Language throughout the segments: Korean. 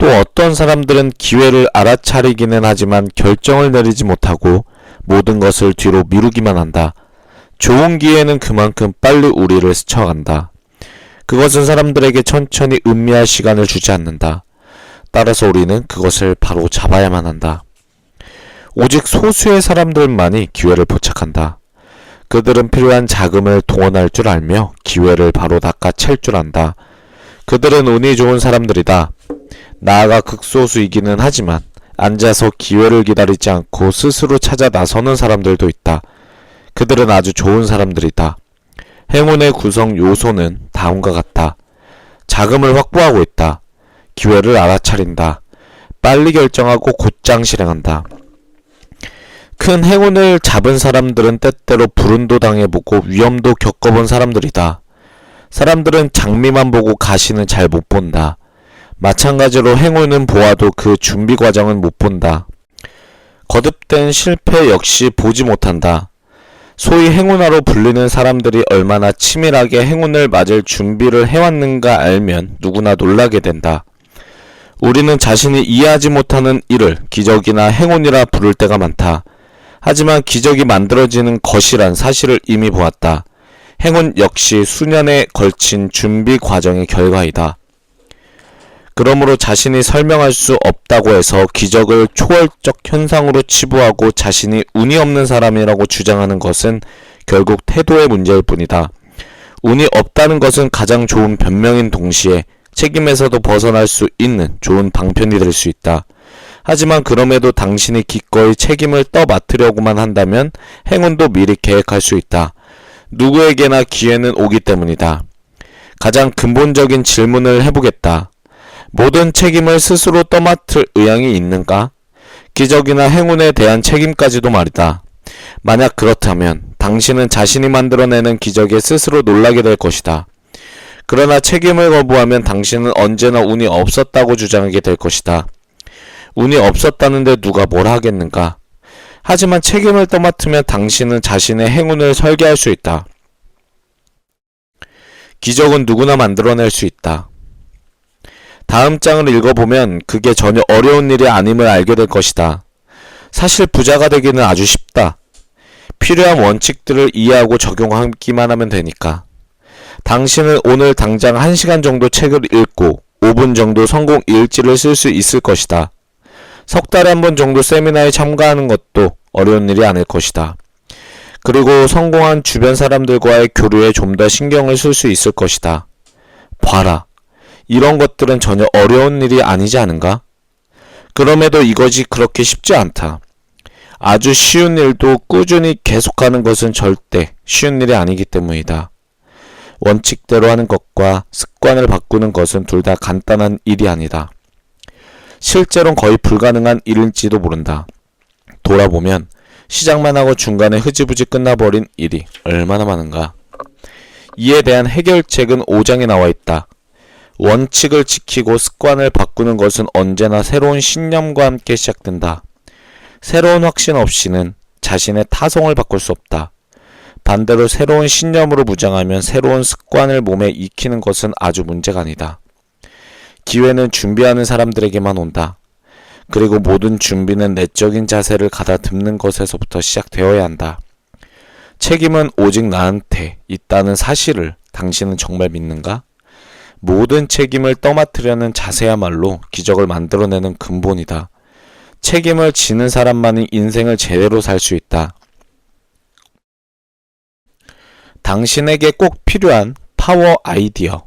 또 어떤 사람들은 기회를 알아차리기는 하지만 결정을 내리지 못하고 모든 것을 뒤로 미루기만 한다. 좋은 기회는 그만큼 빨리 우리를 스쳐간다. 그것은 사람들에게 천천히 음미할 시간을 주지 않는다. 따라서 우리는 그것을 바로 잡아야만 한다. 오직 소수의 사람들만이 기회를 포착한다. 그들은 필요한 자금을 동원할 줄 알며 기회를 바로 낚아챌 줄 안다. 그들은 운이 좋은 사람들이다. 나아가 극소수이기는 하지만 앉아서 기회를 기다리지 않고 스스로 찾아 나서는 사람들도 있다. 그들은 아주 좋은 사람들이다. 행운의 구성 요소는 다음과 같다. 자금을 확보하고 있다. 기회를 알아차린다. 빨리 결정하고 곧장 실행한다. 큰 행운을 잡은 사람들은 때때로 불운도 당해보고 위험도 겪어본 사람들이다. 사람들은 장미만 보고 가시는 잘 못 본다. 마찬가지로 행운은 보아도 그 준비 과정은 못 본다. 거듭된 실패 역시 보지 못한다. 소위 행운아로 불리는 사람들이 얼마나 치밀하게 행운을 맞을 준비를 해왔는가 알면 누구나 놀라게 된다. 우리는 자신이 이해하지 못하는 일을 기적이나 행운이라 부를 때가 많다. 하지만 기적이 만들어지는 것이란 사실을 이미 보았다. 행운 역시 수년에 걸친 준비 과정의 결과이다. 그러므로 자신이 설명할 수 없다고 해서 기적을 초월적 현상으로 치부하고 자신이 운이 없는 사람이라고 주장하는 것은 결국 태도의 문제일 뿐이다. 운이 없다는 것은 가장 좋은 변명인 동시에 책임에서도 벗어날 수 있는 좋은 방편이 될 수 있다. 하지만 그럼에도 당신이 기꺼이 책임을 떠맡으려고만 한다면 행운도 미리 계획할 수 있다. 누구에게나 기회는 오기 때문이다. 가장 근본적인 질문을 해보겠다. 모든 책임을 스스로 떠맡을 의향이 있는가? 기적이나 행운에 대한 책임까지도 말이다. 만약 그렇다면 당신은 자신이 만들어내는 기적에 스스로 놀라게 될 것이다. 그러나 책임을 거부하면 당신은 언제나 운이 없었다고 주장하게 될 것이다. 운이 없었다는데 누가 뭘 하겠는가? 하지만 책임을 떠맡으면 당신은 자신의 행운을 설계할 수 있다. 기적은 누구나 만들어낼 수 있다. 다음 장을 읽어보면 그게 전혀 어려운 일이 아님을 알게 될 것이다. 사실 부자가 되기는 아주 쉽다. 필요한 원칙들을 이해하고 적용하기만 하면 되니까. 당신은 오늘 당장 1시간 정도 책을 읽고 5분 정도 성공 일지를 쓸 수 있을 것이다. 석 달에 한 번 정도 세미나에 참가하는 것도 어려운 일이 아닐 것이다. 그리고 성공한 주변 사람들과의 교류에 좀 더 신경을 쓸 수 있을 것이다. 봐라. 이런 것들은 전혀 어려운 일이 아니지 않은가? 그럼에도 이것이 그렇게 쉽지 않다. 아주 쉬운 일도 꾸준히 계속하는 것은 절대 쉬운 일이 아니기 때문이다. 원칙대로 하는 것과 습관을 바꾸는 것은 둘 다 간단한 일이 아니다. 실제로는 거의 불가능한 일일지도 모른다. 돌아보면 시작만 하고 중간에 흐지부지 끝나버린 일이 얼마나 많은가. 이에 대한 해결책은 5장에 나와 있다. 원칙을 지키고 습관을 바꾸는 것은 언제나 새로운 신념과 함께 시작된다. 새로운 확신 없이는 자신의 타성을 바꿀 수 없다. 반대로 새로운 신념으로 무장하면 새로운 습관을 몸에 익히는 것은 아주 문제가 아니다. 기회는 준비하는 사람들에게만 온다. 그리고 모든 준비는 내적인 자세를 가다듬는 것에서부터 시작되어야 한다. 책임은 오직 나한테 있다는 사실을 당신은 정말 믿는가? 모든 책임을 떠맡으려는 자세야말로 기적을 만들어내는 근본이다. 책임을 지는 사람만이 인생을 제대로 살 수 있다. 당신에게 꼭 필요한 파워 아이디어.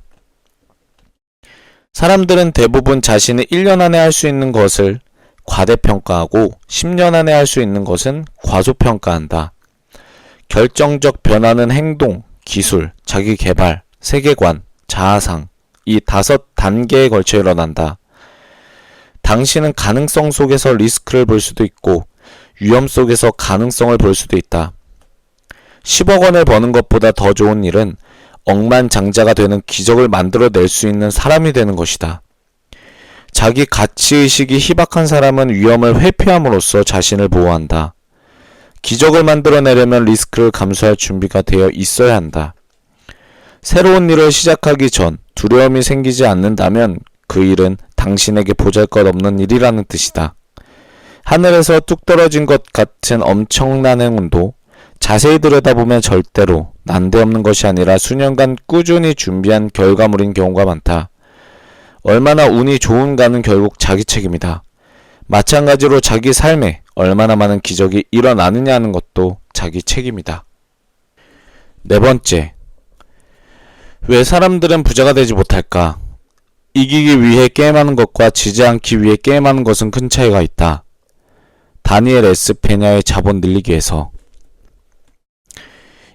사람들은 대부분 자신이 1년 안에 할 수 있는 것을 과대평가하고 10년 안에 할 수 있는 것은 과소평가한다. 결정적 변화는 행동, 기술, 자기개발, 세계관, 자아상, 이 5단계에 걸쳐 일어난다. 당신은 가능성 속에서 리스크를 볼 수도 있고 위험 속에서 가능성을 볼 수도 있다. 10억 원을 버는 것보다 더 좋은 일은 억만장자가 되는 기적을 만들어낼 수 있는 사람이 되는 것이다. 자기 가치의식이 희박한 사람은 위험을 회피함으로써 자신을 보호한다. 기적을 만들어내려면 리스크를 감수할 준비가 되어 있어야 한다. 새로운 일을 시작하기 전 두려움이 생기지 않는다면 그 일은 당신에게 보잘것없는 일이라는 뜻이다. 하늘에서 뚝 떨어진 것 같은 엄청난 행운도 자세히 들여다보면 절대로 난데없는 것이 아니라 수년간 꾸준히 준비한 결과물인 경우가 많다. 얼마나 운이 좋은가는 결국 자기 책임이다. 마찬가지로 자기 삶에 얼마나 많은 기적이 일어나느냐 하는 것도 자기 책임이다. 네 번째, 왜 사람들은 부자가 되지 못할까? 이기기 위해 게임하는 것과 지지 않기 위해 게임하는 것은 큰 차이가 있다. 다니엘 S. 페냐의 자본 늘리기에서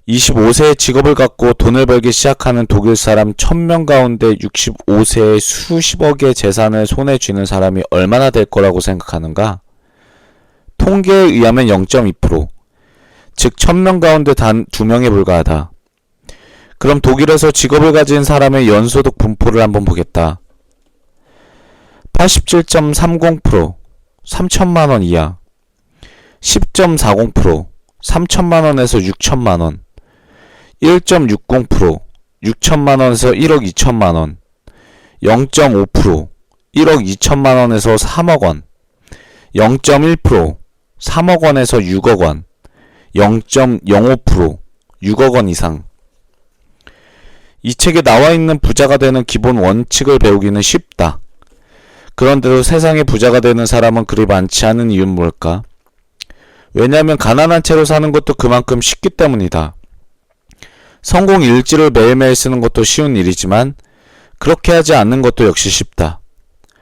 25세에 직업을 갖고 돈을 벌기 시작하는 독일 사람 1000명 가운데 65세에 수십억의 재산을 손에 쥐는 사람이 얼마나 될 거라고 생각하는가? 통계에 의하면 0.2%, 즉 1000명 가운데 단 2명에 불과하다. 그럼 독일에서 직업을 가진 사람의 연소득 분포를 한번 보겠다. 87.30%, 3천만원 이하, 10.40%, 3천만원에서 6천만원, 1.60%, 6천만원에서 1억 2천만원, 0.5%, 1억 2천만원에서 3억원, 0.1%, 3억원에서 6억원, 0.05%, 6억원 이상. 이 책에 나와있는 부자가 되는 기본 원칙을 배우기는 쉽다. 그런데도 세상에 부자가 되는 사람은 그리 많지 않은 이유는 뭘까? 왜냐하면 가난한 채로 사는 것도 그만큼 쉽기 때문이다. 성공 일지를 매일매일 쓰는 것도 쉬운 일이지만 그렇게 하지 않는 것도 역시 쉽다.